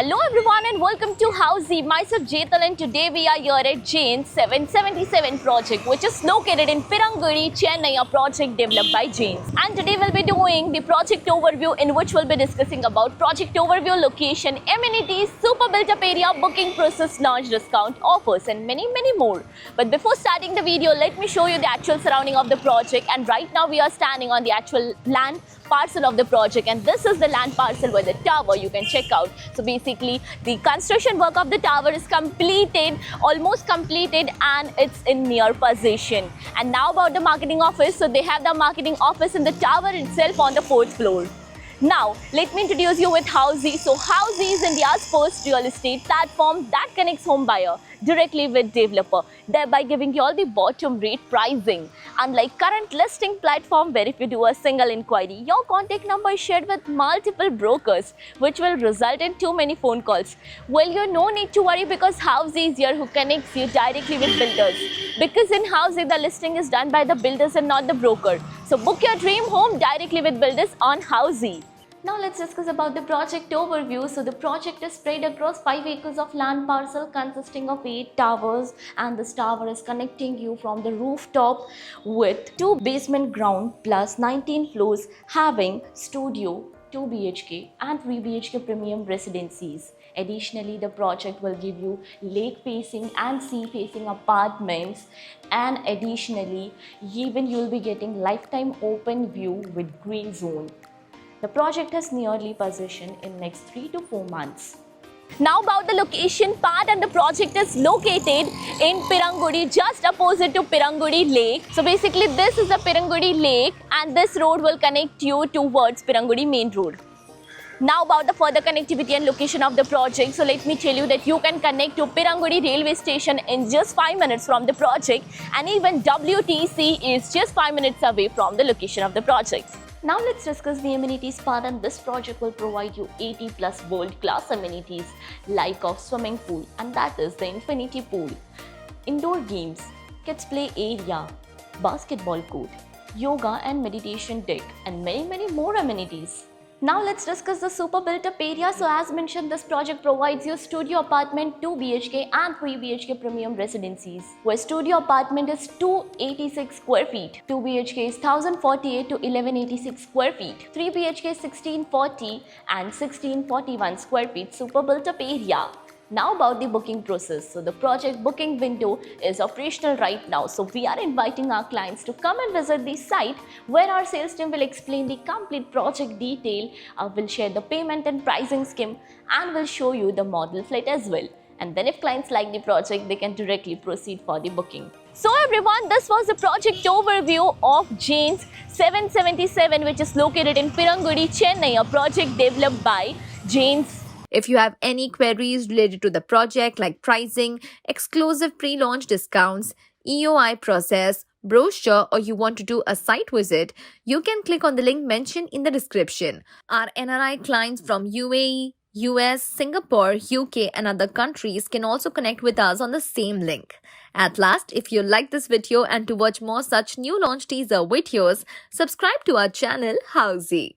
Hello everyone and welcome to Housey. Myself Jetal and today we are here at Jane's 777 project which is located in Pirangudi, Chennai, a project developed by Jane's. And today we'll be doing the project overview in which we'll be discussing about project overview, location, amenities, super built-up area, booking process, launch discount, offers and many more. But before starting the video, let me show you the actual surrounding of the project, and right now we are standing on the actual land parcel of the project, and this is the land parcel where the tower you can check out. So basically the construction work of the tower is completed, almost completed, and it's in near possession. And now about the marketing office. So they have the marketing office in the tower itself on the 4th floor. Now, let me introduce you with Housey. So Housey is India's first real estate platform that connects home buyer directly with developer, thereby giving you all the bottom rate pricing. Unlike current listing platform where if you do a single inquiry, your contact number is shared with multiple brokers, which will result in too many phone calls. Well, you no need to worry because Housey is here who connects you directly with builders. Because in Housey, the listing is done by the builders and not the broker. So book your dream home directly with builders on Housey. Now let's discuss about the project overview. So the project is spread across 5 acres of land parcel consisting of 8 towers, and this tower is connecting you from the rooftop with 2 basement ground plus 19 floors, having studio, 2 BHK and 3 BHK premium residencies. Additionally, the project will give you lake facing and sea facing apartments, and additionally even you will be getting lifetime open view with green zone. The project has nearly possession in next 3 to 4 months. Now about the location part, and the project is located in Pirangudi, just opposite to Pirangudi Lake. So basically this is the Pirangudi Lake and this road will connect you towards Pirangudi main road. Now about the further connectivity and location of the project. So let me tell you that you can connect to Pirangudi railway station in just 5 minutes from the project, and even WTC is just 5 minutes away from the location of the project. Now let's discuss the amenities part, and this project will provide you 80 plus world-class amenities like a swimming pool, and that is the infinity pool, indoor games, kids play area, basketball court, yoga and meditation deck, and many more amenities. Now let's discuss the super built-up area. So as mentioned, this project provides you studio apartment, 2 BHK and 3 BHK premium residencies, where studio apartment is 286 square feet, 2 BHK is 1048 to 1186 square feet, 3 BHK is 1640 and 1641 square feet super built-up area. Now about the booking process. So the project booking window is operational right now. So we are inviting our clients to come and visit the site where our sales team will explain the complete project detail, will share the payment and pricing scheme, and will show you the model flat as well. And then if clients like the project, they can directly proceed for the booking. So everyone, this was the project overview of Jane's 777, which is located in Pirangudi, Chennai, a project developed by Jane's. If you have any queries related to the project like pricing, exclusive pre-launch discounts, EOI process, brochure, or you want to do a site visit, you can click on the link mentioned in the description. Our NRI clients from UAE, US, Singapore, UK and other countries can also connect with us on the same link. At last, if you like this video and to watch more such new launch teaser videos, subscribe to our channel Housey.